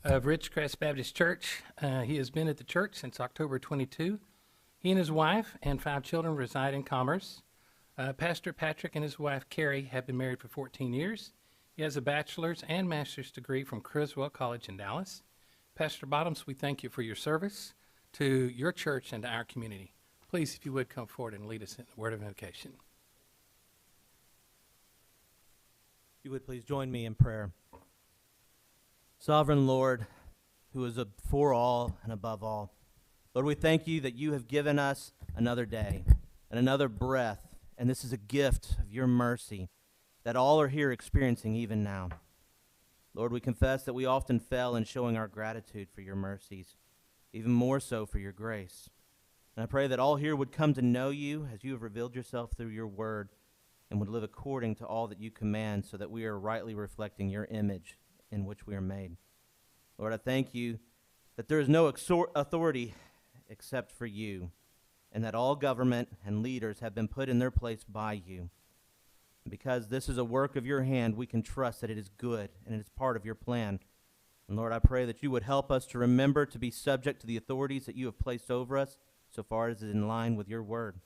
of Ridgecrest Baptist Church. He has been at the church since October 22. He and his wife and 5 children reside in Commerce. Pastor Patrick and his wife Carrie have been married for 14 years. He has a bachelor's and master's degree from Criswell College in Dallas. Pastor Bottoms, we thank you for your service to your church and to our community. Please, if you would, come forward and lead us in the word of invocation. If you would please join me in prayer. Sovereign Lord, who is before all and above all, Lord, we thank you that you have given us another day and another breath, and this is a gift of your mercy that all are here experiencing even now. Lord, we confess that we often fail in showing our gratitude for your mercies, even more so for your grace. And I pray that all here would come to know you as you have revealed yourself through your word and would live according to all that you command so that we are rightly reflecting your image in which we are made. Lord, I thank you that there is no authority except for you, and that all government and leaders have been put in their place by you. And because this is a work of your hand, we can trust that it is good and it is part of your plan. And Lord, I pray that you would help us to remember to be subject to the authorities that you have placed over us so far as is in line with your word.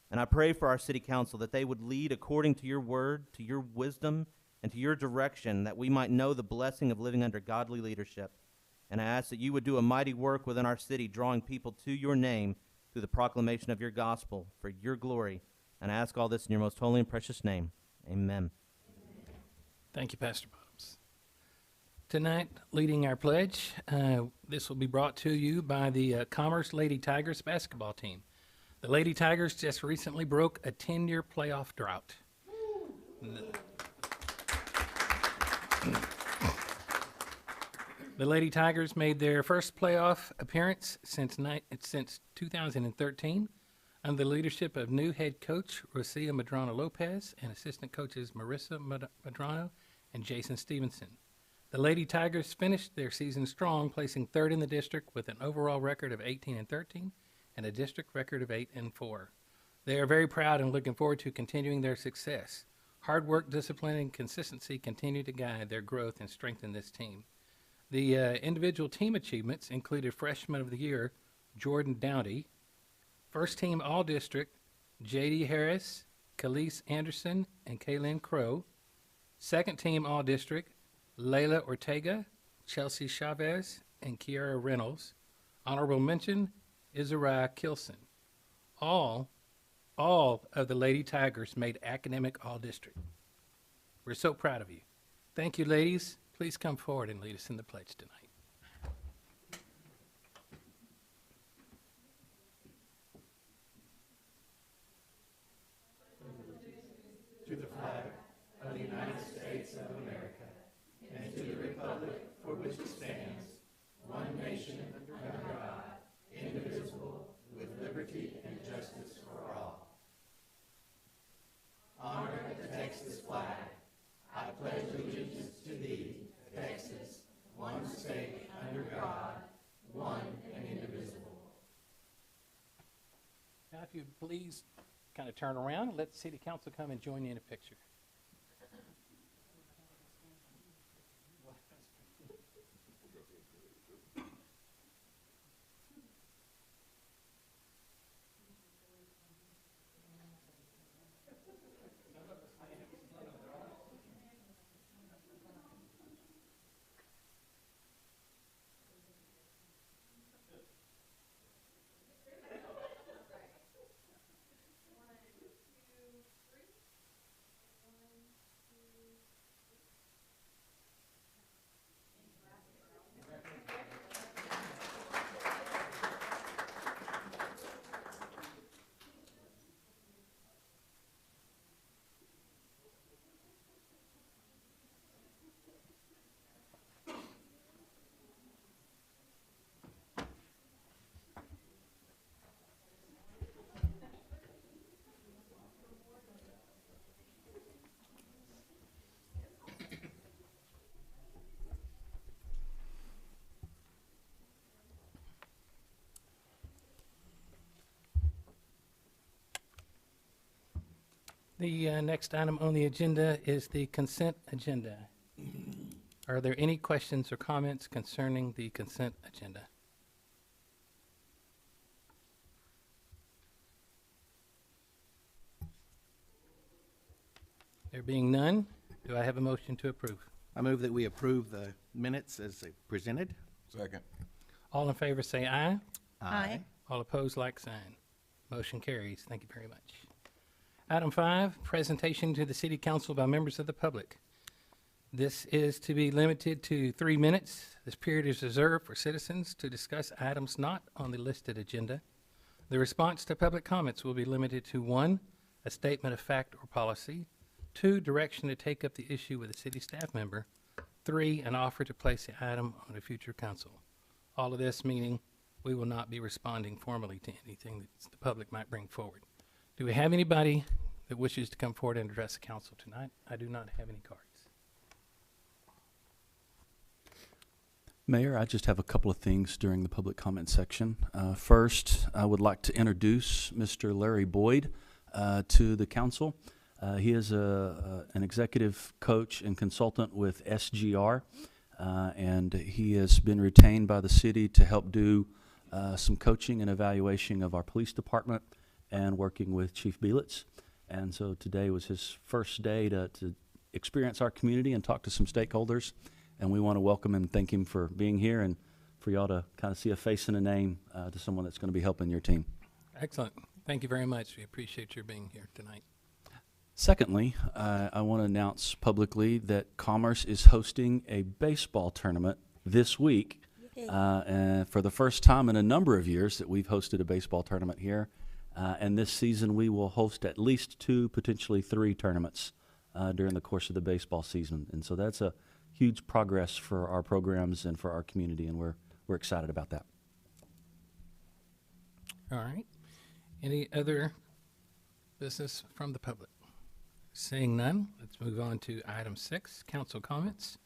And I pray for our city council that they would lead according to your word, to your wisdom, and to your direction, that we might know the blessing of living under godly leadership. And I ask that you would do a mighty work within our city, drawing people to your name through the proclamation of your gospel for your glory. And I ask all this in your most holy and precious name. Amen. Thank you, Pastor Bottoms. Tonight, leading our pledge, this will be brought to you by the Commerce Lady Tigers basketball team. The Lady Tigers just recently broke a 10-year playoff drought. The Lady Tigers made their first playoff appearance since 2013 under the leadership of new head coach Rosia Medrano Lopez and assistant coaches Marissa Medrano and Jason Stevenson. The Lady Tigers finished their season strong, placing third in the district with an overall record of 18-13 and a district record of 8-4. They are very proud and looking forward to continuing their success. Hard work, discipline, and consistency continue to guide their growth and strengthen this team. The individual team achievements included Freshman of the Year Jordan Downey, First Team All-District J.D. Harris, Khalees Anderson, and Kaylin Crow, Second Team All-District Layla Ortega, Chelsea Chavez, and Kiara Reynolds. Honorable mention, Izariah Kilson. All of the Lady Tigers made academic All-District. We're so proud of you. Thank you, ladies. Please come forward and lead us in the pledge tonight. To the flag of the United States of America, and to the republic for which it stands, one nation under God, indivisible, with liberty and justice for all. Honor the Texas flag. I pledge allegiance to thee, Texas, one state under God, one and indivisible. Now, if you'd please kind of turn around and let the city council come and join you in a picture. The next item on the agenda is the consent agenda. Are there any questions or comments concerning the consent agenda? There being none, do I have a motion to approve? I move that we approve the minutes as presented. Second. All in favor say aye. Aye. All opposed, like sign. Motion carries. Thank you very much. Item 5, presentation to the City Council by members of the public. This is to be limited to 3 minutes. This period is reserved for citizens to discuss items not on the listed agenda. The response to public comments will be limited to 1, a statement of fact or policy, 2, direction to take up the issue with a city staff member, 3, an offer to place the item on a future council. All of this meaning we will not be responding formally to anything that the public might bring forward. Do we have anybody that wishes to come forward and address the council tonight? I do not have any cards. Mayor, I just have a couple of things during the public comment section. First, I would like to introduce Mr. Larry Boyd to the council. He is an executive coach and consultant with SGR, and he has been retained by the city to help do some coaching and evaluation of our police department and working with Chief Belitz. And so today was his first day to experience our community and talk to some stakeholders. And we want to welcome him and thank him for being here and for y'all to kind of see a face and a name to someone that's going to be helping your team. Excellent. Thank you very much. We appreciate your being here tonight. Secondly, I want to announce publicly that Commerce is hosting a baseball tournament this week. And for the first time in a number of years that we've hosted a baseball tournament here. And this season we will host at least 2, potentially 3 tournaments during the course of the baseball season. And so that's a huge progress for our programs and for our community, and we're excited about that. All right. Any other business from the public? Seeing none, let's move on to item 6, council comments.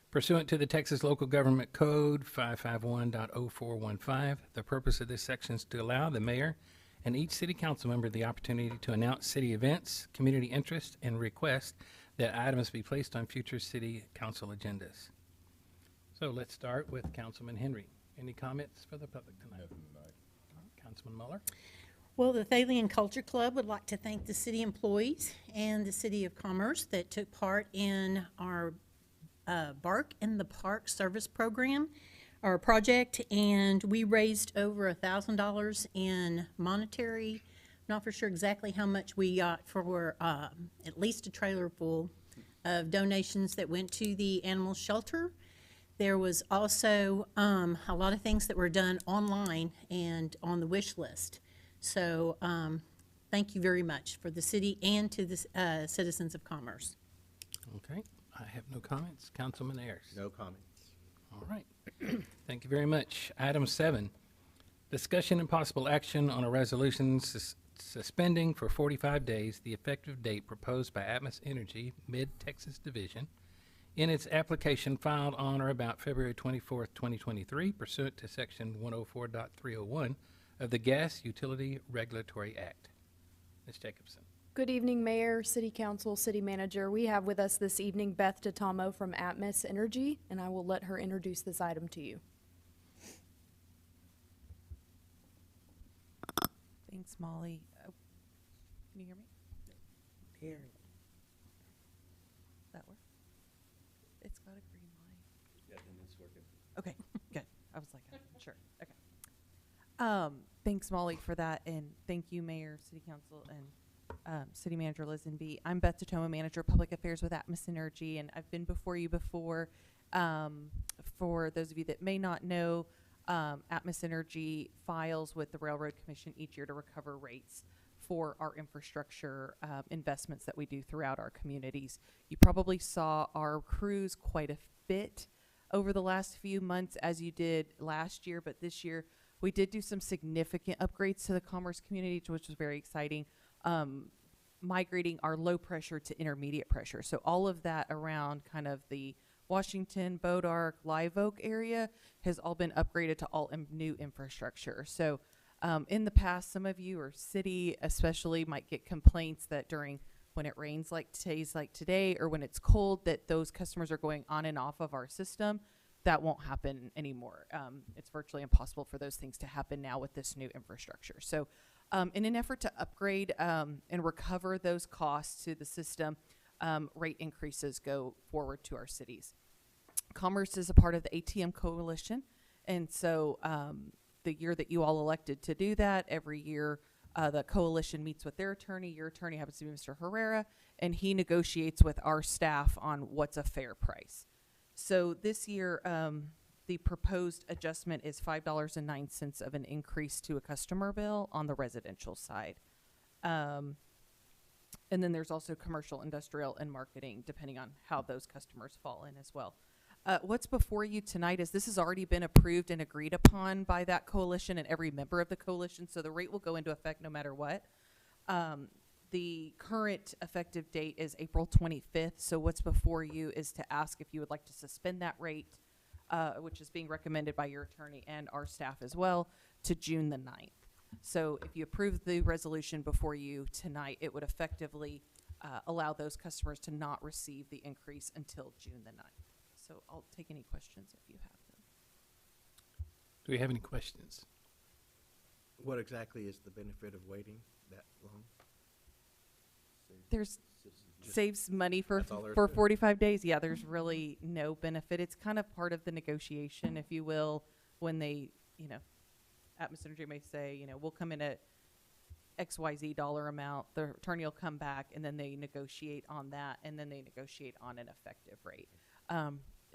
Pursuant to the Texas Local Government Code 551.0415, the purpose of this section is to allow the mayor and each city council member the opportunity to announce city events, community interest, and request that items be placed on future city council agendas. So let's start with Councilman Henry. Any comments for the public tonight? Councilman Muller? Well, the Thalian Culture Club would like to thank the city employees and the City of Commerce that took part in our Bark in the Park service program, our project, and we raised over $1,000 in monetary. Not for sure exactly how much we got for at least a trailer full of donations that went to the animal shelter. There was also a lot of things that were done online and on the wish list. So thank you very much for the city and to the citizens of Commerce. Okay, I have no comments. Councilman Ayers? No comments. All right. Thank you very much. Item 7, discussion and possible action on a resolution suspending for 45 days the effective date proposed by Atmos Energy Mid-Texas Division in its application filed on or about February 24th, 2023, pursuant to Section 104.301 of the Gas Utility Regulatory Act. Ms. Jacobson. Good evening, Mayor, City Council, City Manager. We have with us this evening Beth Datamo from Atmos Energy, and I will let her introduce this item to you. Thanks, Molly. Oh, can you hear me? Very. That work? It's got a green light. Yeah, and it's working. Okay, good. I was like, I'm sure. Okay. Thanks, Molly, for that, and thank you, Mayor, City Council, and City Manager Lisenby. I'm Beth Datoma, Manager of Public Affairs with Atmos Energy, and I've been before you before. For those of you that may not know, Atmos Energy files with the Railroad Commission each year to recover rates for our infrastructure investments that we do throughout our communities. You probably saw our crews quite a bit over the last few months as you did last year, but this year we did do some significant upgrades to the Commerce community, which was very exciting. Migrating our low pressure to intermediate pressure. So all of that around kind of the Washington, Bodark, Live Oak area has all been upgraded to all new infrastructure. So in the past, some of you or city especially might get complaints that during when it rains like days like today, or when it's cold, that those customers are going on and off of our system. That won't happen anymore. It's virtually impossible for those things to happen now with this new infrastructure. So in an effort to upgrade and recover those costs to the system, rate increases go forward to our cities. Commerce is a part of the ATM Coalition, and so the year that you all elected to do that, every year the coalition meets with their attorney. Your attorney happens to be Mr. Herrera, and he negotiates with our staff on what's a fair price. So this year, the proposed adjustment is $5.09 of an increase to a customer bill on the residential side. And then there's also commercial, industrial, and marketing, depending on how those customers fall in as well. What's before you tonight is this has already been approved and agreed upon by that coalition and every member of the coalition, so the rate will go into effect no matter what. The current effective date is April 25th, so what's before you is to ask if you would like to suspend that rate, which is being recommended by your attorney and our staff as well, to June the 9th. So if you approve the resolution before you tonight, it would effectively allow those customers to not receive the increase until June the 9th. So I'll take any questions if you have them. Do we have any questions? What exactly is the benefit of waiting that long? There's saves money for That's all there is for to it. 45 days. Yeah, there's really no benefit. It's kind of part of the negotiation, if you will, when they, Atmos Energy may say, we'll come in at XYZ dollar amount. The attorney will come back, and then they negotiate on that, and then they negotiate on an effective rate.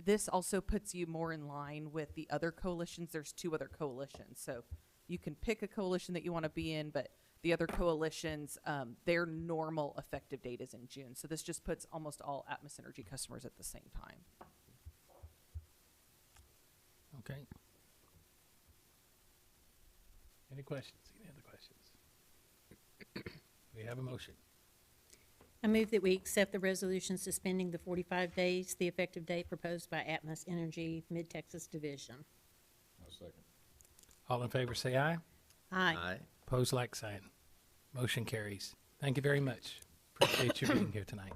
This also puts you more in line with the other coalitions. There's 2 other coalitions, so you can pick a coalition that you want to be in, but the other coalitions, their normal effective date is in June. So this just puts almost all Atmos Energy customers at the same time. Okay. Any questions? Any other questions? We have a motion. I move that we accept the resolution suspending the 45 days, the effective date proposed by Atmos Energy Mid-Texas Division. All in favor, say aye. Aye. Opposed, like sign. Motion carries. Thank you very much. Appreciate you being here tonight.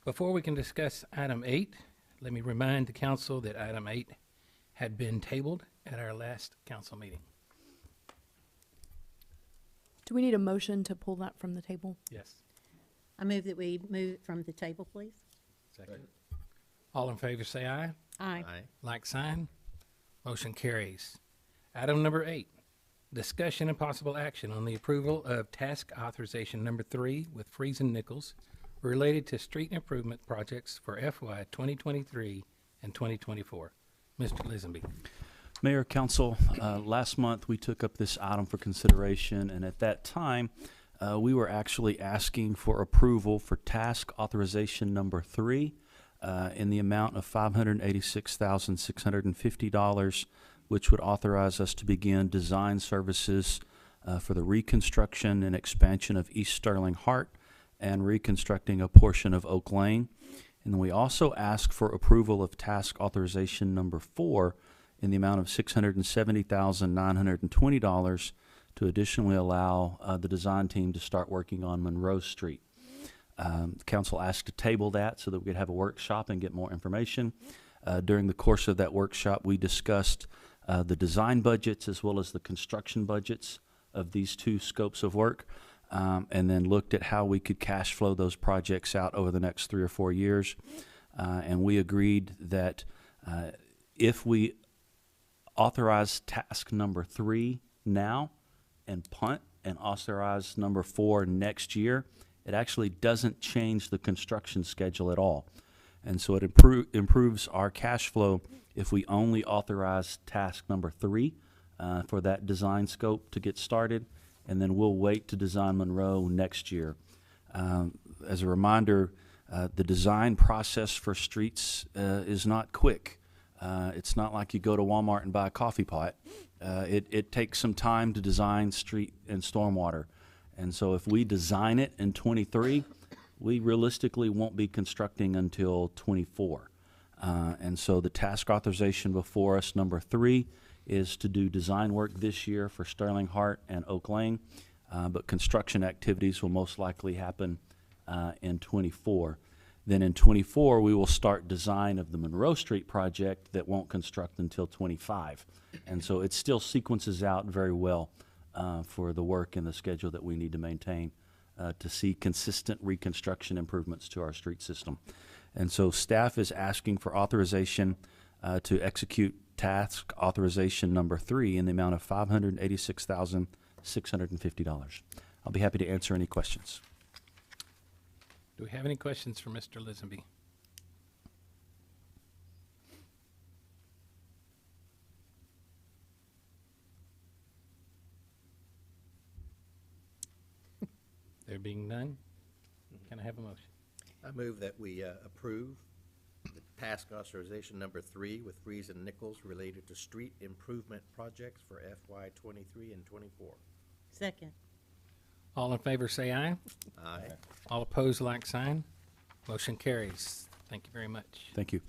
Before we can discuss item 8, let me remind the council that item 8 had been tabled at our last council meeting. Do we need a motion to pull that from the table? Yes. I move that we move it from the table, please. Second. All in favor, say aye. Aye. Like sign. Motion carries. Item number 8, discussion and possible action on the approval of task authorization number 3 with Friesen Nichols related to street improvement projects for FY 2023 and 2024. Mr. Lisenby. Mayor, Council, last month we took up this item for consideration, and at that time, we were actually asking for approval for task authorization number 3 in the amount of $586,650, which would authorize us to begin design services for the reconstruction and expansion of East Sterling Hart and reconstructing a portion of Oak Lane. And then we also ask for approval of task authorization number 4 in the amount of $670,920 to additionally allow the design team to start working on Monroe Street. The council asked to table that so that we could have a workshop and get more information. During the course of that workshop, we discussed the design budgets as well as the construction budgets of these 2 scopes of work, and then looked at how we could cash flow those projects out over the next 3 or 4 years. And we agreed that if we authorize task number 3 now and punt and authorize number 4 next year, it actually doesn't change the construction schedule at all. And so it improves our cash flow if we only authorize task number 3 for that design scope to get started, and then we'll wait to design Monroe next year. As a reminder, the design process for streets is not quick. It's not like you go to Walmart and buy a coffee pot. It takes some time to design street and stormwater. And so if we design it in 23, we realistically won't be constructing until 24. And so the task authorization before us, number 3, is to do design work this year for Sterling Hart and Oak Lane. but construction activities will most likely happen in '24. Then in '24, we will start design of the Monroe Street project that won't construct until '25. And so it still sequences out very well for the work and the schedule that we need to maintain to see consistent reconstruction improvements to our street system. And so staff is asking for authorization to execute task authorization number 3 in the amount of $586,650. I'll be happy to answer any questions. Do we have any questions for Mr. Lisenby? There being none, can I have a motion? I move that we approve the task authorization number 3 with Rees and Nichols related to street improvement projects for FY '23 and '24. Second. All in favor, say aye. Aye. All opposed, like sign. Motion carries. Thank you very much. Thank you.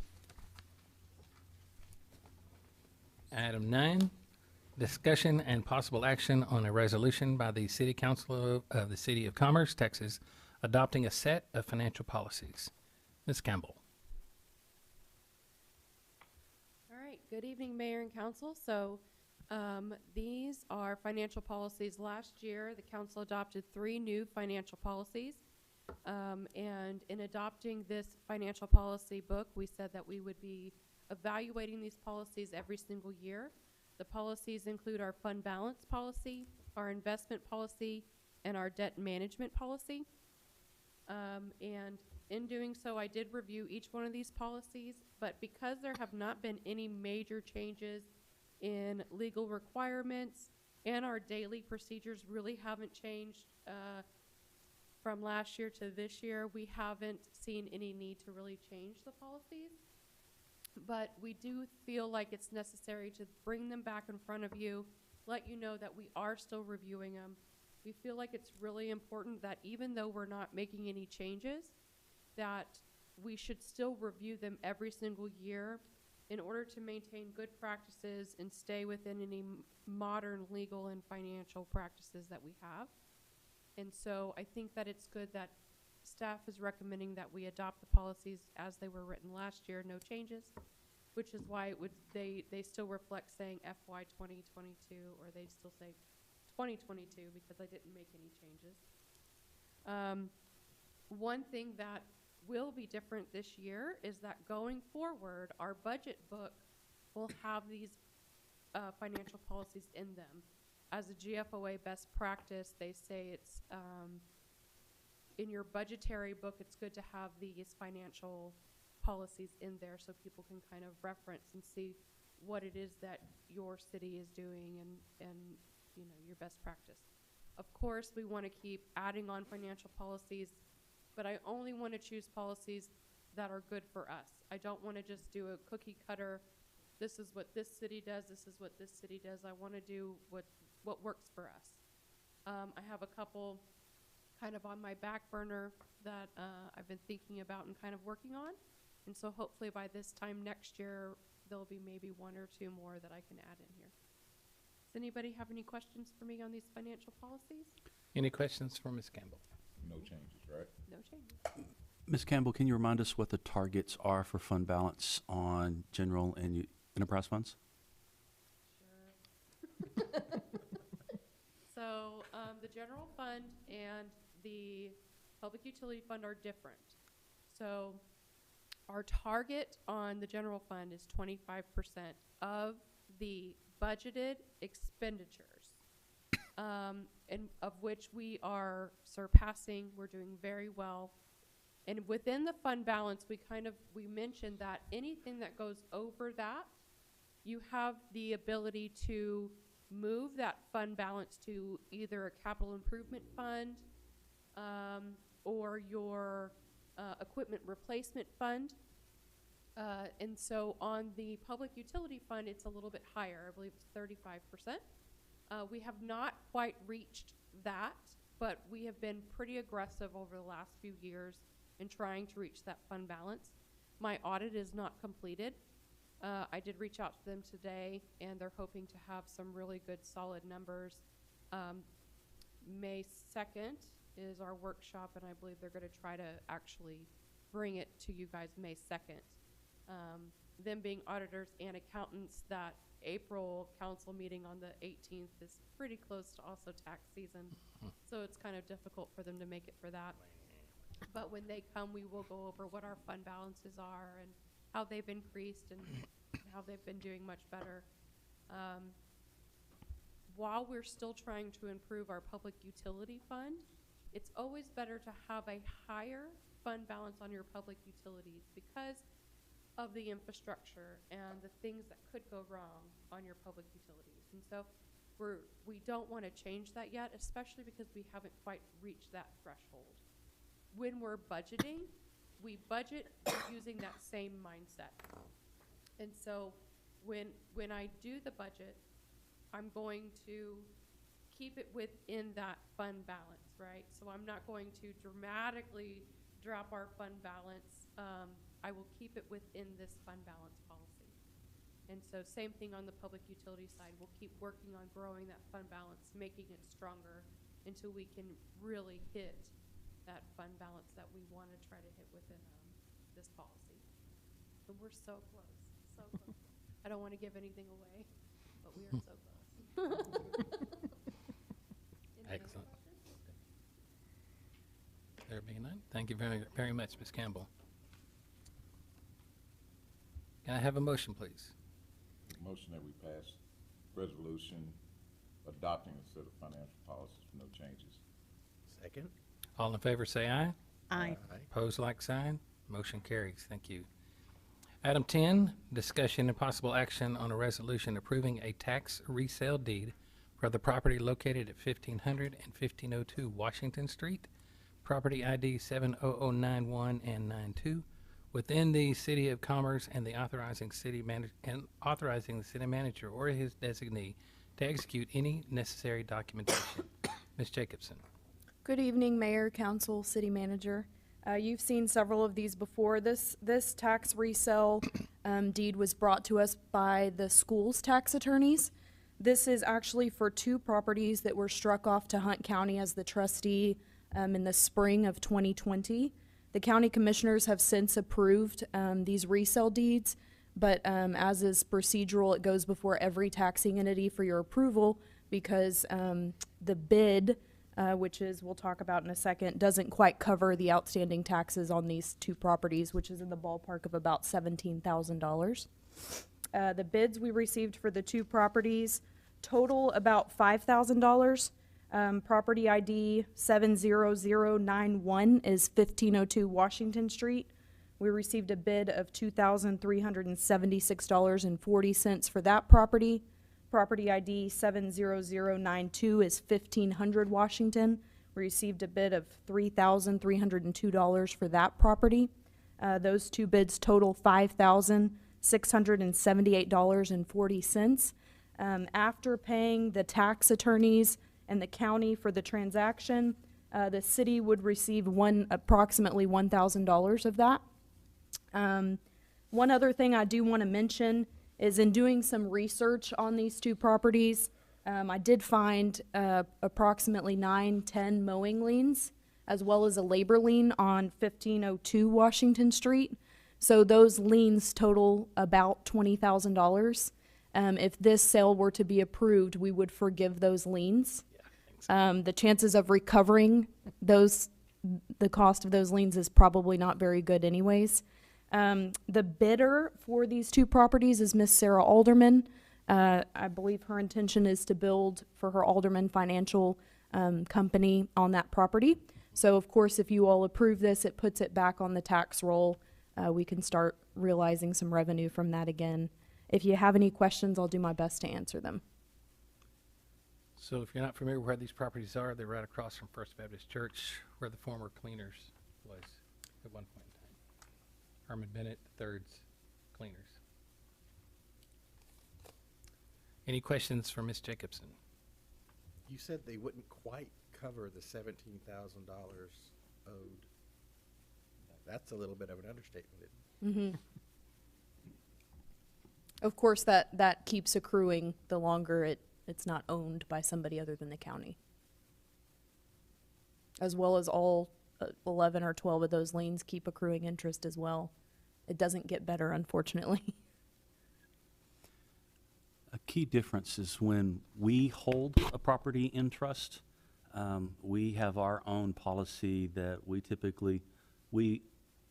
Item 9, discussion and possible action on a resolution by the City Council of the City of Commerce, Texas, adopting a set of financial policies. Ms. Campbell. All right, good evening, Mayor and Council. So these are financial policies. Last year, the council adopted 3 new financial policies. And in adopting this financial policy book, we said that we would be evaluating these policies every single year. The policies include our fund balance policy, our investment policy, and our debt management policy. And in doing so, I did review each one of these policies, but because there have not been any major changes in legal requirements and our daily procedures really haven't changed from last year to this year, we haven't seen any need to really change the policies. But we do feel like it's necessary to bring them back in front of you, let you know that we are still reviewing them. We feel like it's really important that even though we're not making any changes, that we should still review them every single year in order to maintain good practices and stay within any modern legal and financial practices that we have. And so I think that it's good that staff is recommending that we adopt the policies as they were written last year, no changes, which is why it would they still reflect saying FY 2022, or they still say 2022 because I didn't make any changes. One thing that will be different this year is that going forward, our budget book will have these financial policies in them. As a GFOA best practice, they say it's in your budgetary book, it's good to have these financial policies in there so people can kind of reference and see what it is that your city is doing and you know, your best practice. Of course, we want to keep adding on financial policies, but I only want to choose policies that are good for us. I don't want to just do a cookie cutter, this is what this city does, this is what this city does. I want to do what works for us. I have a couple kind of on my back burner that I've been thinking about and kind of working on. And so hopefully by this time next year, there'll be maybe 1 or 2 more that I can add in here. Does anybody have any questions for me on these financial policies? Any questions for Ms. Campbell? No changes, right? No changes. Ms. Campbell, can you remind us what the targets are for fund balance on general and enterprise funds? Sure. So the general fund and the public utility fund are different. So our target on the general fund is 25% of the budgeted expenditures, and of which we are surpassing. We're doing very well. And within the fund balance, we mentioned that anything that goes over that, you have the ability to move that fund balance to either a capital improvement fund or your equipment replacement fund. And so on the public utility fund, it's a little bit higher. I believe it's 35%. We have not quite reached that, but we have been pretty aggressive over the last few years in trying to reach that fund balance. My audit is not completed. I did reach out to them today, and they're hoping to have some really good solid numbers May 2nd is our workshop, and I believe they're going to try to actually bring it to you guys May 2nd. Them being auditors and accountants, that April council meeting on the 18th is pretty close to also tax season, so it's kind of difficult for them to make it for that. But when they come, we will go over what our fund balances are and how they've increased and how they've been doing much better. While we're still trying to improve our public utility fund, it's always better to have a higher fund balance on your public utilities because of the infrastructure and the things that could go wrong on your public utilities. And so we don't want to change that yet, especially because we haven't quite reached that threshold. When we're budgeting, we budget using that same mindset. And so when I do the budget, I'm going to keep it within that fund balance, right? So I'm not going to dramatically drop our fund balance. I will keep it within this fund balance policy. And so same thing on the public utility side. We'll keep working on growing that fund balance, making it stronger until we can really hit that fund balance that we want to try to hit within this policy. But we're so close, so close. I don't want to give anything away, but we are so close. Any other Excellent. questions? There being none, thank you very, very much, Ms. Campbell. Can I have a motion, please? Motion that we pass resolution adopting a set of financial policies with no changes. Second. All in favor, say aye. Aye. Opposed, like sign. Motion carries. Thank you. Item 10, discussion and possible action on a resolution approving a tax resale deed for the property located at 1500 and 1502 Washington Street, property ID 70091 and 92, within the City of Commerce, and the authorizing the city manager or his designee to execute any necessary documentation. Ms. Jacobson. Good evening, Mayor, Council, City Manager. You've seen several of these before. This tax resale deed was brought to us by the school's tax attorneys. This is actually for two properties that were struck off to Hunt County as the trustee in the spring of 2020. The county commissioners have since approved these resale deeds, but as is procedural, it goes before every taxing entity for your approval because the bid, which is, we'll talk about in a second, doesn't quite cover the outstanding taxes on these two properties, which is in the ballpark of about $17,000. The bids we received for the two properties total about $5,000. Property ID 70091 is 1502 Washington Street. We received a bid of $2,376.40 for that property. Property ID 70092 is 1500 Washington. We received a bid of $3,302 for that property. Those two bids total $5,678.40. After paying the tax attorneys and the county for the transaction, the city would receive approximately $1,000 of that. One other thing I do want to mention is in doing some research on these two properties, I did find approximately 9-10 mowing liens, as well as a labor lien on 1502 Washington Street. So those liens total about $20,000. If this sale were to be approved, we would forgive those liens. The chances of recovering the cost of those liens is probably not very good anyways. The bidder for these two properties is Miss Sarah Alderman. I believe her intention is to build for her Alderman Financial company on that property. So of course, if you all approve this, it puts it back on the tax roll. We can start realizing some revenue from that again. If you have any questions, I'll do my best to answer them. So if you're not familiar with where these properties are, they're right across from First Baptist Church, where the former Cleaners was at one point in time. Herman Bennett III's Cleaners. Any questions for Ms. Jacobson? You said they wouldn't quite cover the $17,000 owed. That's a little bit of an understatement. Mm-hmm. Of course, that keeps accruing the longer it's not owned by somebody other than the county. as well as all 11 or 12 of those liens keep accruing interest as well. It doesn't get better, unfortunately. A key difference is when we hold a property in trust, we have our own policy that we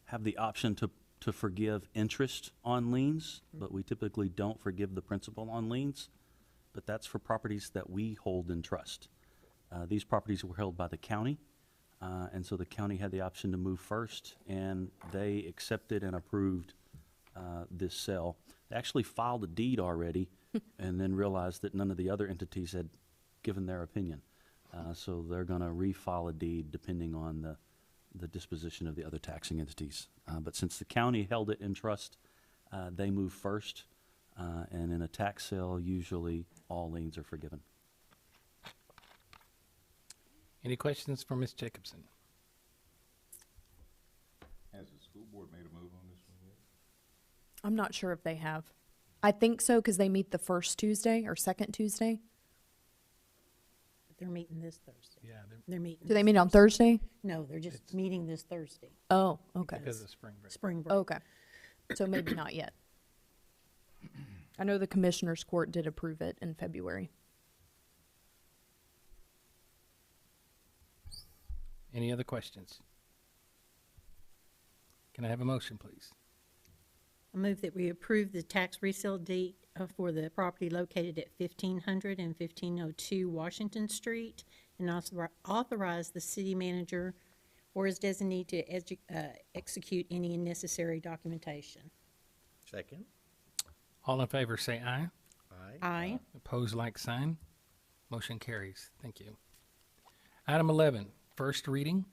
have the option to forgive interest on liens, but we typically don't forgive the principal on liens. But that's for properties that we hold in trust. These properties were held by the county, and so the county had the option to move first, and they accepted and approved this sale. They actually filed a deed already, and then realized that none of the other entities had given their opinion. So they're going to refile a deed depending on the disposition of the other taxing entities. But since the county held it in trust, they move first, and in a tax sale, usually all liens are forgiven. Any questions for Ms. Jacobson? Has the school board made a move on this one yet? I'm not sure if they have. I think so, because they meet the first Tuesday or second Tuesday. They're meeting this Thursday. Yeah, They're meeting. Do they this meet on Thursday? No, they're just meeting this Thursday, Oh, okay. because of spring break. spring break. Okay. So maybe not yet. I know the Commissioners Court did approve it in February. Any other questions? Can I have a motion, please? I move that we approve the tax resale deed for the property located at 1500 and 1502 Washington Street, and authorize the city manager or his designee to execute any necessary documentation. Second? All in favor, say aye. Aye. Aye. Opposed, like sign. Motion carries. Thank you. Item 11, first reading,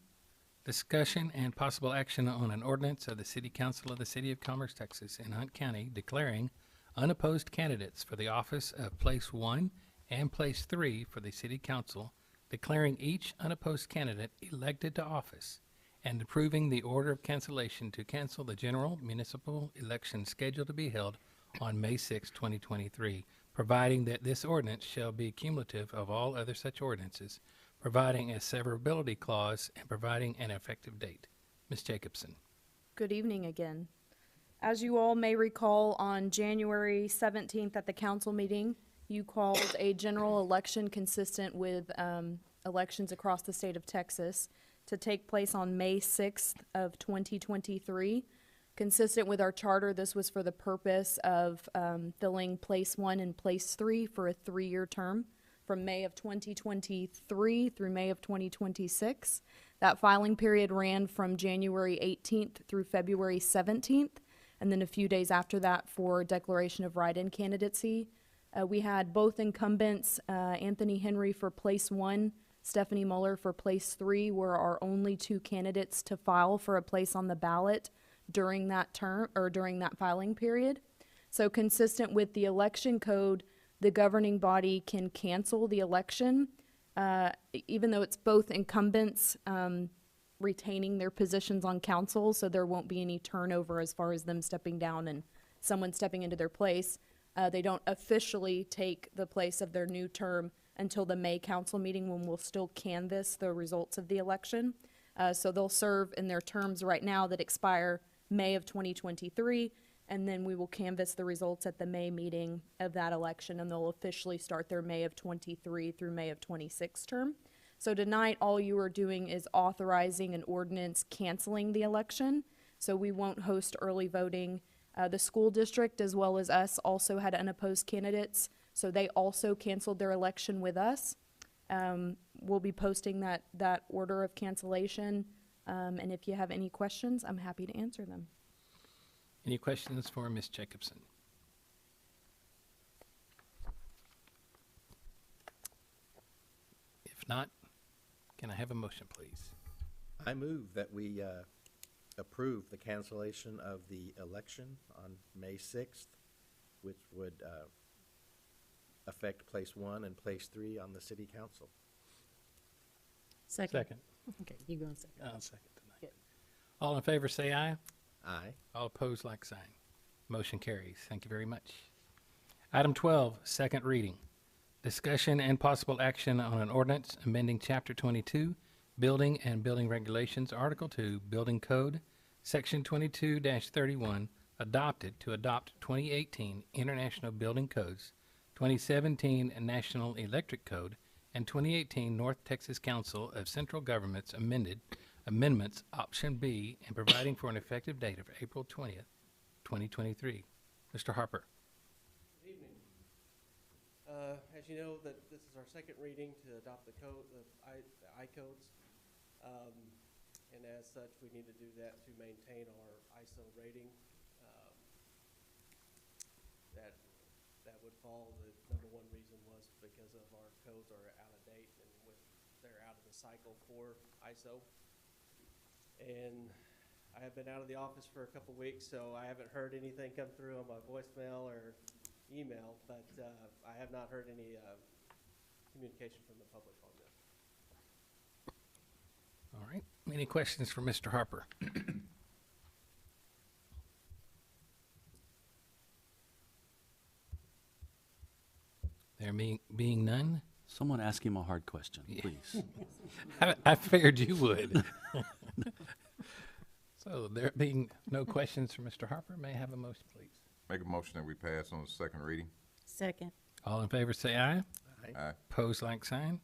discussion and possible action on an ordinance of the City Council of the City of Commerce, Texas, in Hunt County declaring unopposed candidates for the office of Place 1 and Place 3 for the City Council, declaring each unopposed candidate elected to office, and approving the order of cancellation to cancel the general municipal election scheduled to be held on May 6, 2023, providing that this ordinance shall be cumulative of all other such ordinances, providing a severability clause, and providing an effective date. Ms. Jacobson. Good evening again. As you all may recall, on January 17th at the council meeting, you called a general election consistent with elections across the state of Texas to take place on May 6th of 2023. Consistent with our charter, this was for the purpose of filling Place 1 and Place 3 for a 3-year term from May of 2023 through May of 2026. That filing period ran from January 18th through February 17th, and then a few days after that for declaration of write-in candidacy. We had both incumbents, Anthony Henry for Place 1, Stephanie Muller for Place 3, were our only 2 candidates to file for a place on the ballot during that term, or during that filing period. So consistent with the election code, the governing body can cancel the election, even though it's both incumbents retaining their positions on council, so there won't be any turnover as far as them stepping down and someone stepping into their place. They don't officially take the place of their new term until the May council meeting, when we'll still canvass the results of the election. So they'll serve in their terms right now that expire May of 2023, and then we will canvass the results at the May meeting of that election, and they'll officially start their May of 23 through May of 26 term. So tonight, all you are doing is authorizing an ordinance canceling the election, so we won't host early voting. The school district, as well as us, also had unopposed candidates, so they also canceled their election with us. We'll be posting that order of cancellation, and if you have any questions, I'm happy to answer them. Any questions for Ms. Jacobson? If not, can I have a motion, please? I move that we approve the cancellation of the election on May 6th, which would affect Place 1 and Place 3 on the city council. Second. Okay, you go on second. I'll second tonight. Good. All in favor, say aye. Aye. All opposed, like sign. Motion carries. Thank you very much. Item 12, second reading. Discussion and possible action on an ordinance amending Chapter 22, Building and Building Regulations, Article 2, Building Code, Section 22-31, adopted to adopt 2018 International Building Codes, 2017 National Electric Code, and 2018 North Texas Council of Central Governments amendments, Option B, and providing for an effective date of April 20th, 2023. Mr. Harper. Good evening. As you know, that this is our second reading to adopt the code, the I-codes. And as such, we need to do that to maintain our ISO rating. That would fall. The number one reason was because of our codes are out of date and they're out of the cycle for ISO. And I have been out of the office for a couple weeks, so I haven't heard anything come through on my voicemail or email, but I have not heard any communication from the public on this. All right. Any questions for Mr. Harper? There being none, Someone ask him a hard question, Yeah. please. I figured you would. So there being no questions for Mr. Harper, may I have a motion, please? Make a motion that we pass on the second reading. Second. All in favor say aye. Aye. Pose like sign.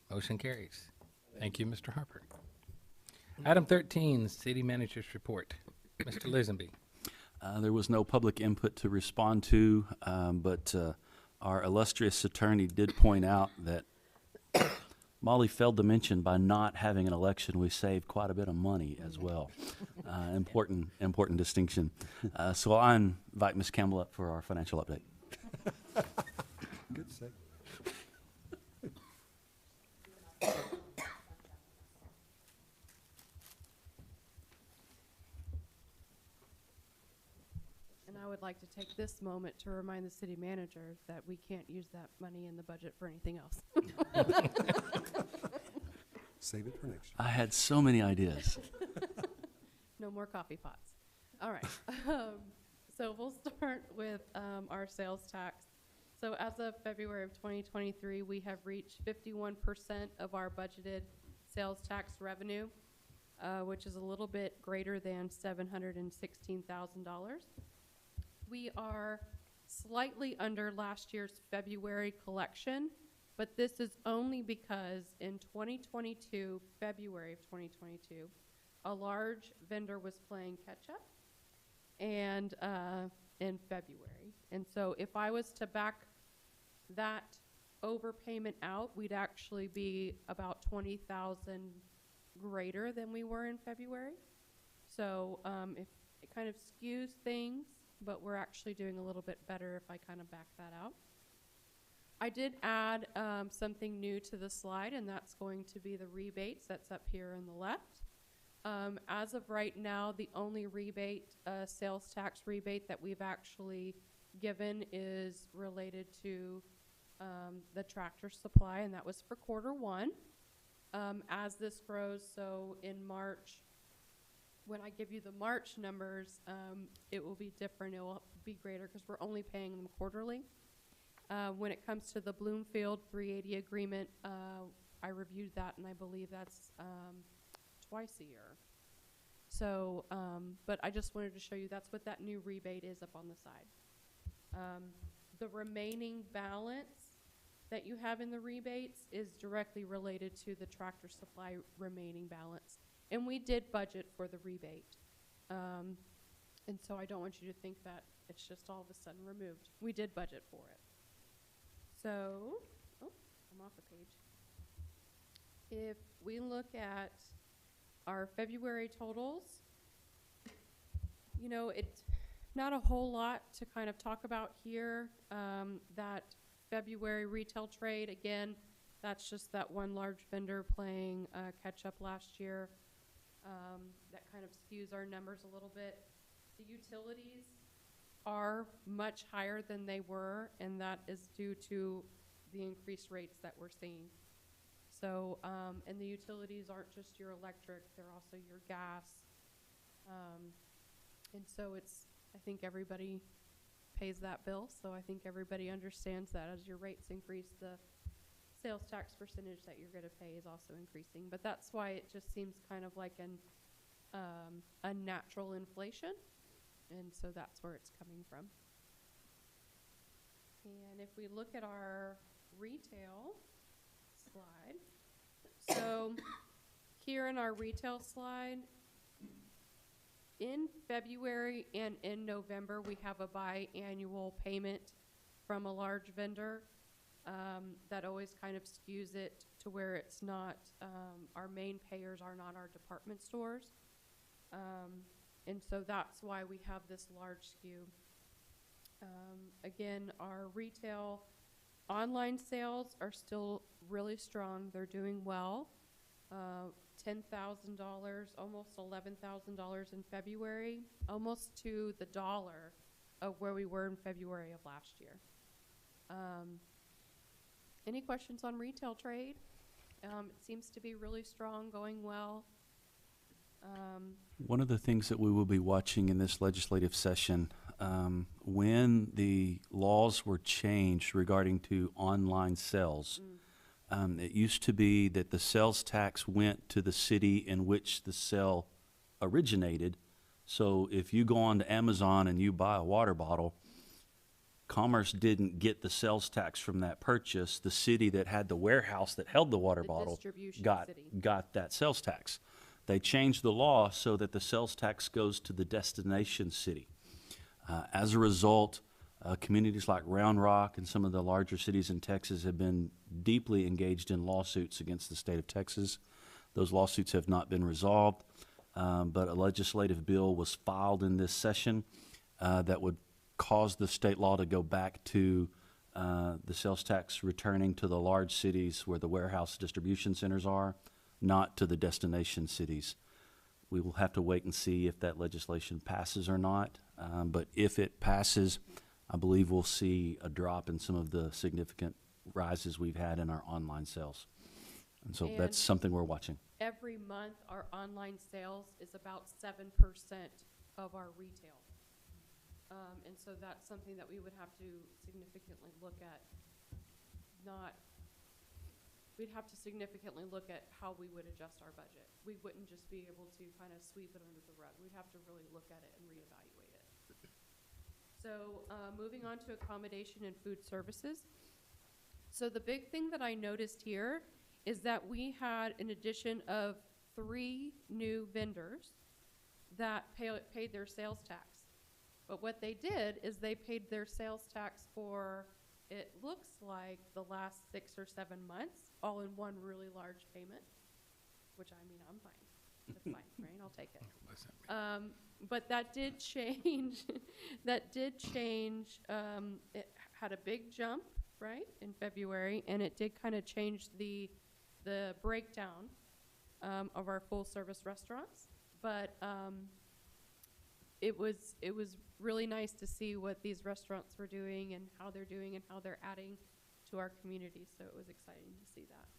Motion carries. Thank you, Mr. Harper. Item 13, City Manager's Report. Mr. Lisenby. There was no public input to respond to, but our illustrious attorney did point out that Molly failed to mention by not having an election, we saved quite a bit of money as well. Important distinction. So I invite Ms. Campbell up for our financial update. Good segue. And I would like to take this moment to remind the city manager that we can't use that money in the budget for anything else. Save it for next year. I had so many ideas. No more coffee pots. All right. So we'll start with our sales tax. So as of February of 2023, we have reached 51% of our budgeted sales tax revenue, which is a little bit greater than $716,000. We are slightly under last year's February collection, but this is only because in 2022, February of 2022, a large vendor was playing catch up and in February. And so if I was to back that overpayment out, we'd actually be about 20,000 greater than we were in February. So if it kind of skews things, but we're actually doing a little bit better if I kind of back that out. I did add something new to the slide, and that's going to be the rebates that's up here on the left. As of right now, the only rebate, sales tax rebate that we've actually given is related to the Tractor Supply, and that was for Q1. As this grows, so in March, when I give you the March numbers, it will be different. It will be greater because we're only paying them quarterly. When it comes to the Bloomfield 380 agreement, I reviewed that, and I believe that's twice a year. So, but I just wanted to show you that's what that new rebate is up on the side. The remaining balance that you have in the rebates is directly related to the Tractor Supply remaining balance. And we did budget for the rebate. And so I don't want you to think that it's just all of a sudden removed. We did budget for it. So, oh, I'm off a page. If we look at our February totals, you know, it's not a whole lot to kind of talk about here. That February retail trade, again, that's just that one large vendor playing catch up last year. That kind of skews our numbers a little bit. The utilities are much higher than they were, and that is due to the increased rates that we're seeing. So, and the utilities aren't just your electric, they're also your gas. And so it's, I think everybody pays that bill, so I think everybody understands that as your rates increase, the sales tax percentage that you're gonna pay is also increasing, but that's why it just seems kind of like an unnatural inflation, and so that's where it's coming from. And if we look at our retail slide, so here in our retail slide, in February and in November, we have a biannual payment from a large vendor. That always kind of skews it to where it's not, our main payers are not our department stores. And so that's why we have this large skew. Again, our retail online sales are still really strong. They're doing well. $10,000, almost $11,000 in February, almost to the dollar of where we were in February of last year. Any questions on retail trade? It seems to be really strong, going well. One of the things that we will be watching in this legislative session, when the laws were changed regarding to online sales, it used to be that the sales tax went to the city in which the sale originated. So if you go on to Amazon and you buy a water bottle, Commerce didn't get the sales tax from that purchase. The city that had the warehouse that held the water The bottle distribution got city. that sales tax. They changed the law so that the sales tax goes to the destination city. As a result, communities like Round Rock and some of the larger cities in Texas have been deeply engaged in lawsuits against the state of Texas. Those lawsuits have not been resolved, but a legislative bill was filed in this session that would cause the state law to go back to the sales tax returning to the large cities where the warehouse distribution centers are, not to the destination cities. We will have to wait and see if that legislation passes or not, but if it passes, I believe we'll see a drop in some of the significant rises we've had in our online sales. And so And- that's something we're watching. Every month, our online sales is about 7% of our retail. And so that's something that we would have to significantly look at. We'd have to significantly look at how we would adjust our budget. We wouldn't just be able to kind of sweep it under the rug. We'd have to really look at it and reevaluate it. So, moving on to accommodation and food services. So the big thing that I noticed here is that we had an addition of 3 new vendors that paid their sales tax. But what they did is they paid their sales tax for, it looks like, the last 6 or 7 months, all in one really large payment, which, I mean, I'm fine. That's fine, right? I'll take it. But that did change, it had a big jump, right, in February, and it did kind of change the breakdown of our full-service restaurants. But it was really nice to see what these restaurants were doing and how they're doing and how they're adding to our community, so it was exciting to see that.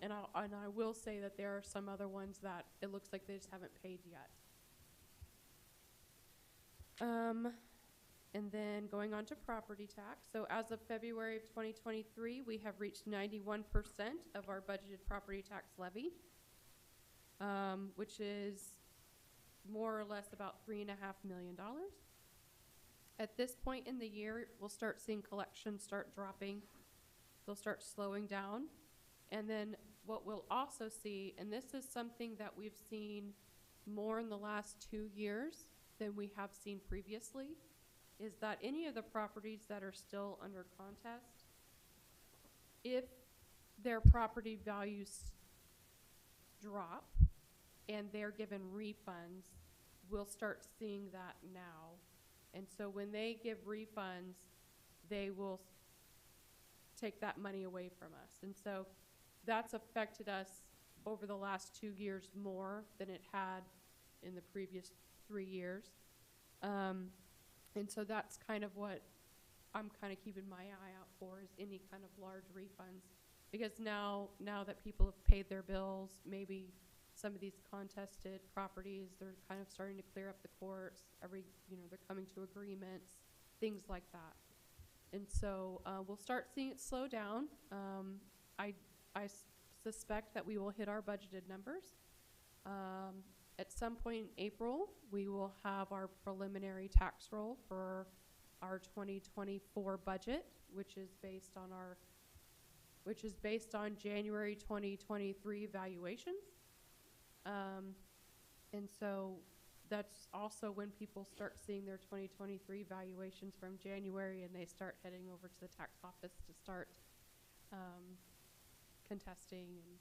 And I will say that there are some other ones that it looks like they just haven't paid yet. And then going on to property tax. So as of February of 2023, we have reached 91% of our budgeted property tax levy, which is more or less about $3.5 million. At this point in the year, we'll start seeing collections start dropping. They'll start slowing down. And then what we'll also see, and this is something that we've seen more in the last 2 years than we have seen previously, is that any of the properties that are still under contest, if their property values drop and they're given refunds, we'll start seeing that now. And so when they give refunds, they will take that money away from us. And so that's affected us over the last 2 years more than it had in the previous 3 years. And so that's kind of what I'm kind of keeping my eye out for, is any kind of large refunds. Because now that people have paid their bills, maybe some of these contested properties, they're kind of starting to clear up the courts. They're coming to agreements, things like that. And so we'll start seeing it slow down. I suspect that we will hit our budgeted numbers. At some point in April, we will have our preliminary tax roll for our 2024 budget, which is based on January 2023 valuations. And so that's also when people start seeing their 2023 valuations from January, and they start heading over to the tax office to start contesting and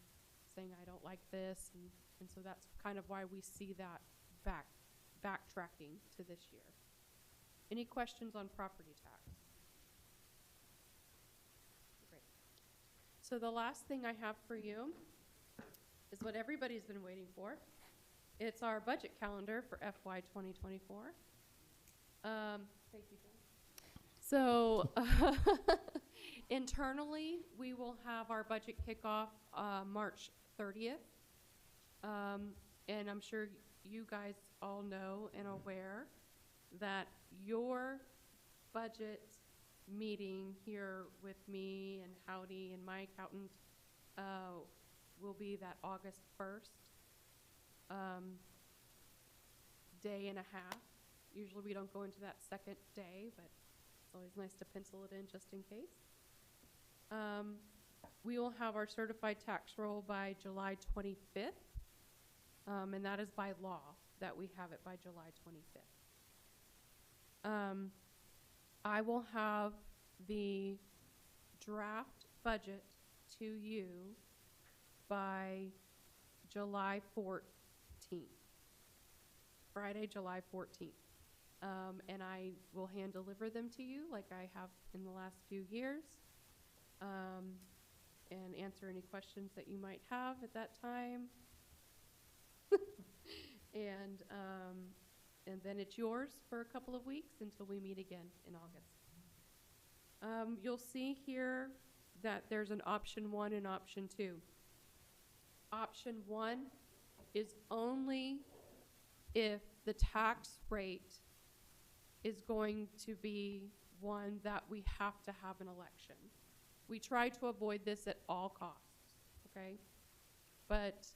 saying, I don't like this. And so that's kind of why we see that backtracking to this year. Any questions on property tax? Great. So the last thing I have for you is what everybody's been waiting for. It's our budget calendar for FY 2024. Thank you, Jen. So internally, we will have our budget kickoff March 30th. And I'm sure you guys all know and aware that your budget meeting here with me and Howdy and my accountant will be that August 1st day and a half. Usually we don't go into that second day, but it's always nice to pencil it in just in case. We will have our certified tax roll by July 25th, and that is by law that we have it by July 25th. I will have the draft budget to you by July 14th, Friday, July 14th. And I will hand deliver them to you like I have in the last few years, and answer any questions that you might have at that time. And then it's yours for a couple of weeks until we meet again in August. You'll see here that there's an option 1 and option 2. Option 1 is only if the tax rate is going to be one that we have to have an election. We try to avoid this at all costs, okay? But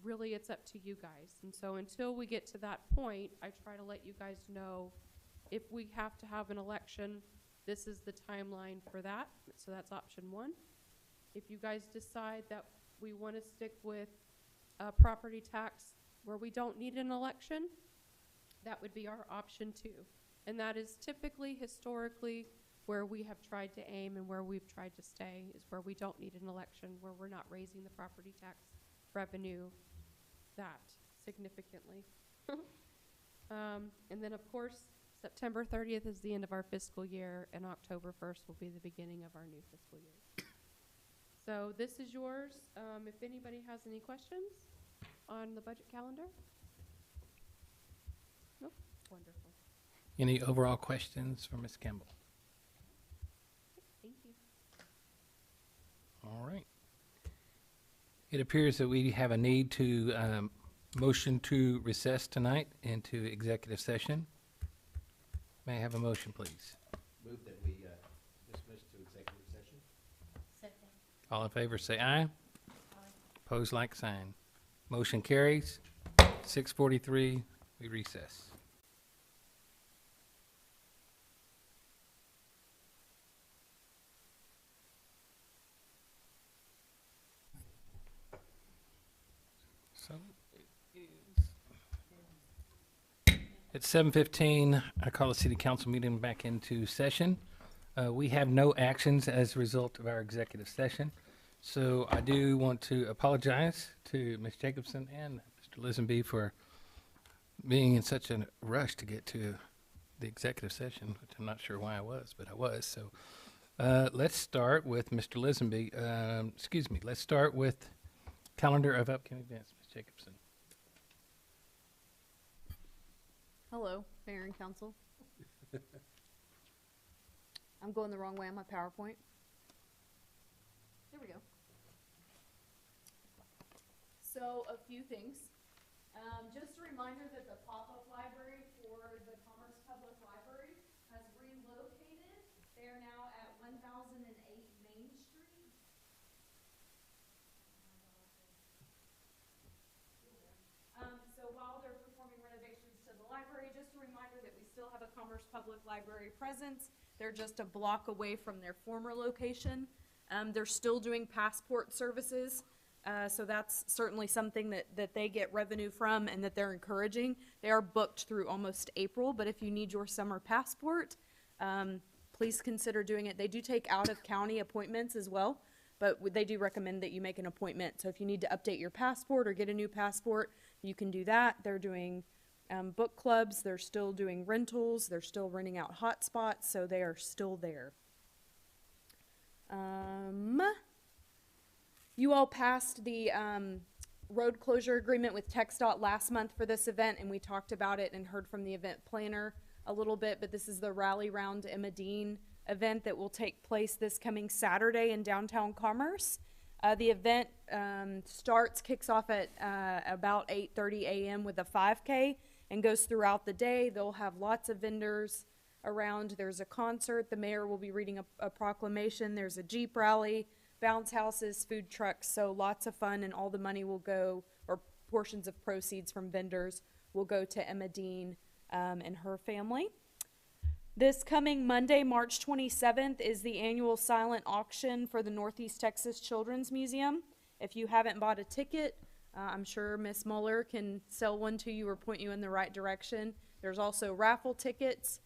really it's up to you guys. And so until we get to that point, I try to let you guys know if we have to have an election, this is the timeline for that. So that's option 1. If you guys decide that we want to stick with property tax where we don't need an election, that would be our option 2. And that is typically, historically, where we have tried to aim and where we've tried to stay, is where we don't need an election, where we're not raising the property tax revenue that significantly. And then, of course, September 30th is the end of our fiscal year, and October 1st will be the beginning of our new fiscal year. So this is yours. If anybody has any questions on the budget calendar? Nope. Wonderful. Any overall questions for Ms. Campbell? Thank you. All right. It appears that we have a need to motion to recess tonight into executive session. May I have a motion, please? Move that we dismiss to executive session. Second. All in favor, say aye. Aye. Pose like sign. Motion carries. 6:43, we recess. So it's 7:15. I call the city council meeting back into session. We have no actions as a result of our executive session. So I do want to apologize to Ms. Jacobson and Mr. Lisenby for being in such a rush to get to the executive session, which I'm not sure why I was, but I was. So let's start with Mr. Lisenby. Let's start with calendar of upcoming events, Ms. Jacobson. Hello, Mayor and Council. I'm going the wrong way on my PowerPoint. There we go. So, a few things. Just a reminder that the pop-up library for the Commerce Public Library has relocated They are now at 1008 Main Street. So while they're performing renovations to the library, just a reminder that we still have a Commerce Public Library presence. They're just a block away from their former location. They're still doing passport services. So that's certainly something that they get revenue from and that they're encouraging. They are booked through almost April, but if you need your summer passport, please consider doing it. They do take out-of-county appointments as well, but they do recommend that you make an appointment. So if you need to update your passport or get a new passport, you can do that. They're doing book clubs. They're still doing rentals. They're still renting out hotspots, so they are still there. You all passed the road closure agreement with TxDOT last month for this event, and we talked about it and heard from the event planner a little bit, but this is the Rally Round Emma Dean event that will take place this coming Saturday in downtown Commerce. The event kicks off at about 8:30 a.m. with a 5K and goes throughout the day. They'll have lots of vendors around. There's a concert. The mayor will be reading a proclamation. There's a Jeep rally, bounce houses, food trucks, so lots of fun, and all the money will go, or portions of proceeds from vendors will go to Emma Dean and her family. This coming Monday, March 27th, is the annual silent auction for the Northeast Texas Children's Museum. If you haven't bought a ticket, I'm sure Miss Muller can sell one to you or point you in the right direction. There's also raffle tickets.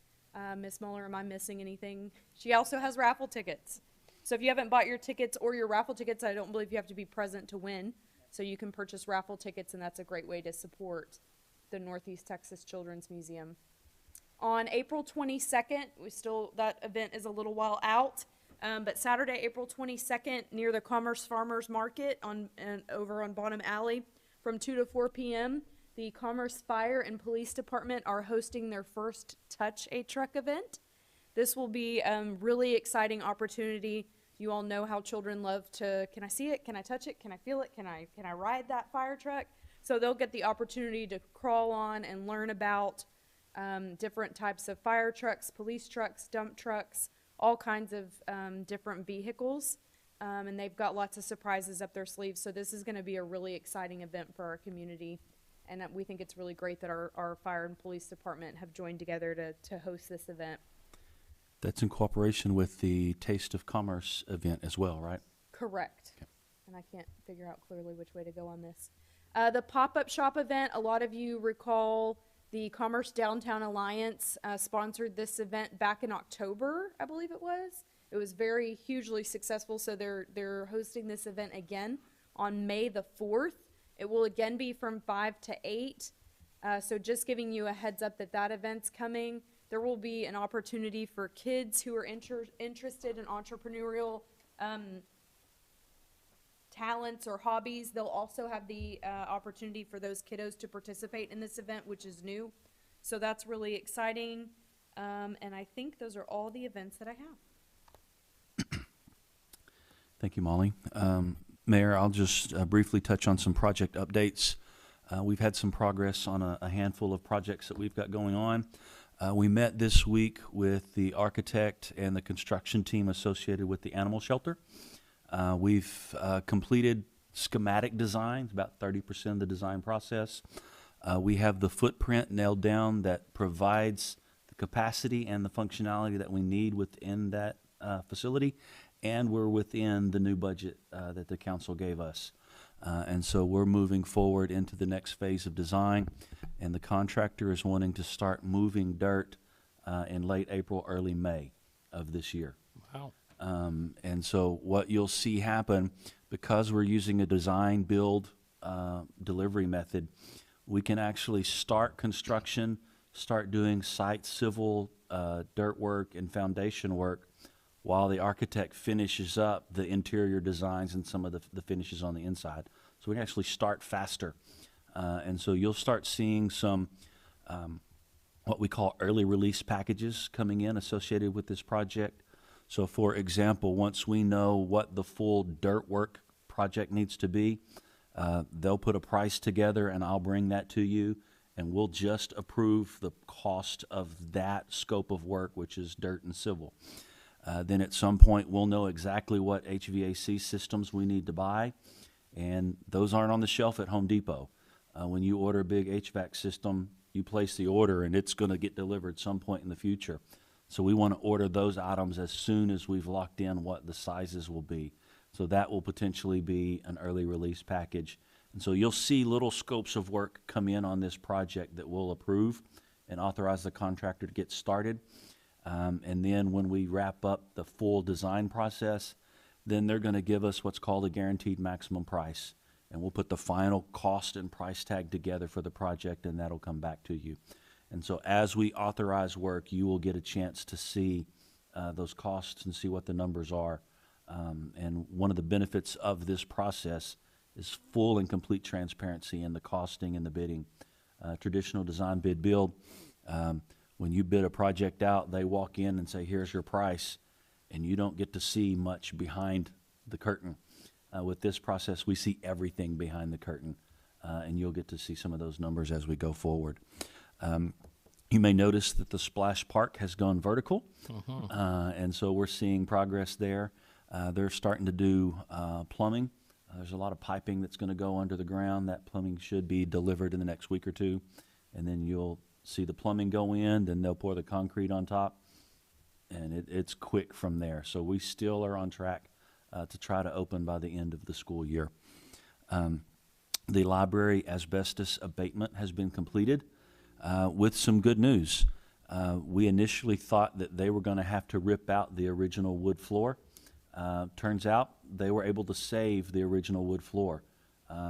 Miss Muller, am I missing anything? She also has raffle tickets. So if you haven't bought your tickets or your raffle tickets, I don't believe you have to be present to win. So you can purchase raffle tickets, and that's a great way to support the Northeast Texas Children's Museum. On April 22nd, that event is a little while out, but Saturday, April 22nd, near the Commerce Farmers Market over on Bonham Alley, from 2 to 4 p.m., the Commerce Fire and Police Department are hosting their first Touch a Truck event. This will be a really exciting opportunity. You all know how children love to, can I see it? Can I touch it? Can I feel it? Can I ride that fire truck? So they'll get the opportunity to crawl on and learn about different types of fire trucks, police trucks, dump trucks, all kinds of different vehicles. And they've got lots of surprises up their sleeves. So this is going to be a really exciting event for our community. And we think it's really great that our fire and police department have joined together to host this event. That's in cooperation with the Taste of Commerce event as well, right? Correct. Okay. And I can't figure out clearly which way to go on this. The pop-up shop event, a lot of you recall the Commerce Downtown Alliance sponsored this event back in October, I believe it was. It was very hugely successful, so they're hosting this event again on May the 4th. It will again be from 5 to 8. So just giving you a heads up that event's coming. There will be an opportunity for kids who are interested in entrepreneurial talents or hobbies. They'll also have the opportunity for those kiddos to participate in this event, which is new. So that's really exciting. And I think those are all the events that I have. Thank you, Molly. Mayor, I'll just briefly touch on some project updates. We've had some progress on a handful of projects that we've got going on. We met this week with the architect and the construction team associated with the animal shelter. We've completed schematic designs, about 30% of the design process. We have the footprint nailed down that provides the capacity and the functionality that we need within that facility, and we're within the new budget that the council gave us. And so we're moving forward into the next phase of design, and the contractor is wanting to start moving dirt in late April, early May of this year. Wow. And so what you'll see happen, because we're using a design, build, delivery method, we can actually start construction, start doing site civil dirt work and foundation work while the architect finishes up the interior designs and some of the finishes on the inside. So we can actually start faster. And so you'll start seeing some what we call early release packages coming in associated with this project. So for example, once we know what the full dirt work project needs to be, they'll put a price together and I'll bring that to you, and we'll just approve the cost of that scope of work, which is dirt and civil. Then at some point, we'll know exactly what HVAC systems we need to buy, and those aren't on the shelf at Home Depot. When you order a big HVAC system, you place the order, and it's going to get delivered some point in the future. So we want to order those items as soon as we've locked in what the sizes will be. So that will potentially be an early release package. And so you'll see little scopes of work come in on this project that we'll approve and authorize the contractor to get started. And then when we wrap up the full design process, then they're going to give us what's called a guaranteed maximum price. And we'll put the final cost and price tag together for the project, and that'll come back to you. And so as we authorize work, you will get a chance to see those costs and see what the numbers are. And one of the benefits of this process is full and complete transparency in the costing and the bidding. Traditional design bid build, when you bid a project out, they walk in and say, here's your price, and you don't get to see much behind the curtain. With this process, we see everything behind the curtain, and you'll get to see some of those numbers as we go forward. You may notice that the splash park has gone vertical, and so we're seeing progress there. They're starting to do plumbing. There's a lot of piping that's going to go under the ground. That plumbing should be delivered in the next week or two, and then you'll see the plumbing go in, then they'll pour the concrete on top, and it's quick from there. So we still are on track to try to open by the end of the school year. The library asbestos abatement has been completed with some good news. We initially thought that they were going to have to rip out the original wood floor. Turns out they were able to save the original wood floor.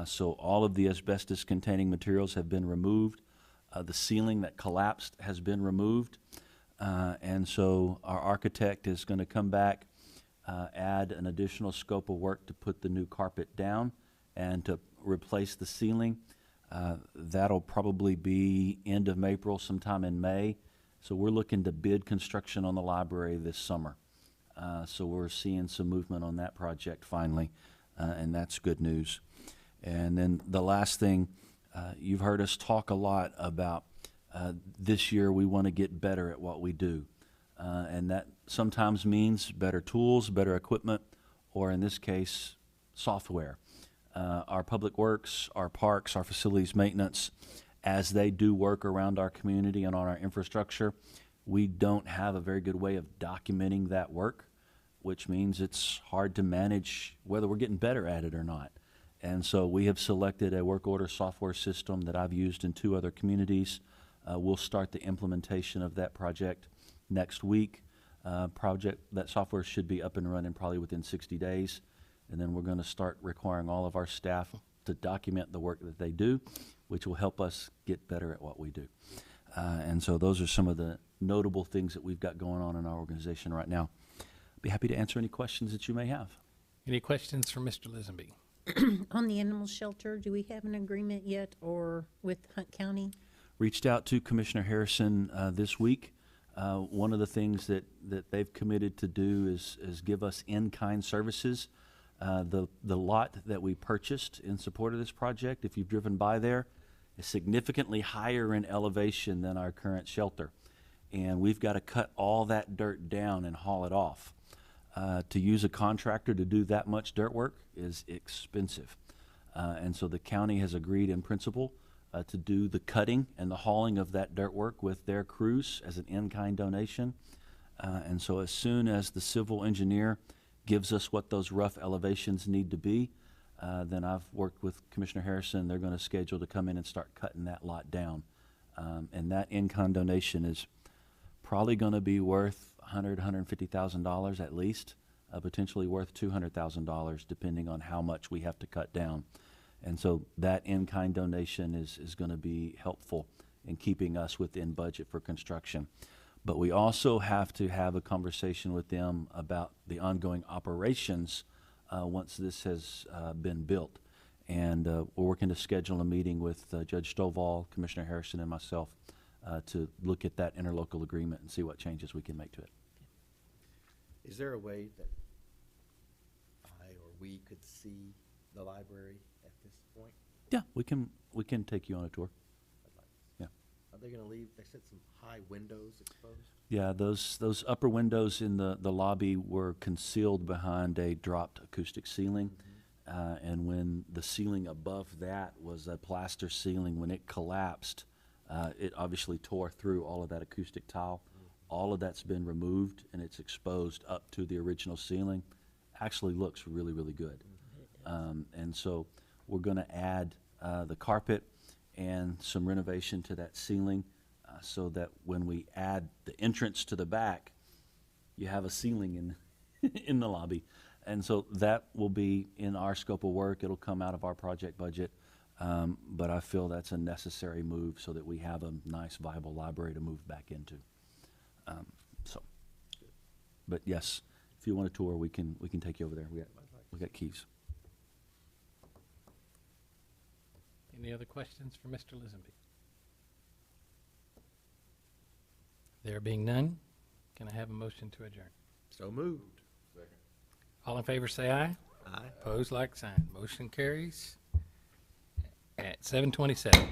So all of the asbestos containing materials have been removed. The ceiling that collapsed has been removed. And so our architect is going to come back, add an additional scope of work to put the new carpet down and to replace the ceiling. That'll probably be end of April, sometime in May. So we're looking to bid construction on the library this summer. So we're seeing some movement on that project finally, and that's good news. And then the last thing, you've heard us talk a lot about this year we want to get better at what we do. And that sometimes means better tools, better equipment, or in this case, software. Our public works, our parks, our facilities maintenance, as they do work around our community and on our infrastructure, we don't have a very good way of documenting that work, which means it's hard to manage whether we're getting better at it or not. And so we have selected a work order software system that I've used in 2 other communities. We'll start the implementation of that project next week. That software should be up and running probably within 60 days. And then we're going to start requiring all of our staff to document the work that they do, which will help us get better at what we do. And so those are some of the notable things that we've got going on in our organization right now. Be happy to answer any questions that you may have. Any questions for Mr. Lisenby? On the animal shelter, do we have an agreement yet or with Hunt County? Reached out to Commissioner Harrison this week. One of the things that they've committed to do is give us in-kind services. The lot that we purchased in support of this project, if you've driven by there, is significantly higher in elevation than our current shelter. And we've got to cut all that dirt down and haul it off. To use a contractor to do that much dirt work is expensive. And so the county has agreed in principle to do the cutting and the hauling of that dirt work with their crews as an in-kind donation. And so as soon as the civil engineer gives us what those rough elevations need to be, then I've worked with Commissioner Harrison. They're going to schedule to come in and start cutting that lot down. And that in-kind donation is probably going to be worth $150,000 at least, potentially worth $200,000 depending on how much we have to cut down. And so that in-kind donation is going to be helpful in keeping us within budget for construction. But we also have to have a conversation with them about the ongoing operations once this has been built. And we're working to schedule a meeting with Judge Stovall, Commissioner Harrison, and myself to look at that interlocal agreement and see what changes we can make to it. Is there a way that I or we could see the library at this point? Yeah, we can take you on a tour. Yeah. Are they gonna leave, they said some high windows exposed? Yeah, those upper windows in the lobby were concealed behind a dropped acoustic ceiling. And when the ceiling above that was a plaster ceiling, when it collapsed, it obviously tore through all of that acoustic tile. All of that's been removed and it's exposed up to the original ceiling. Actually looks really, really good. And so we're gonna add the carpet and some renovation to that ceiling so that when we add the entrance to the back, you have a ceiling in the lobby. And so that will be in our scope of work. It'll come out of our project budget. But I feel that's a necessary move so that we have a nice, viable library to move back into. But yes, if you want a tour, we can take you over there. We got keys. Any other questions for Mr. Lisenby? There being none, can I have a motion to adjourn? So moved. All in favor, say aye. Aye. Opposed, like sign. Motion carries at 7:27.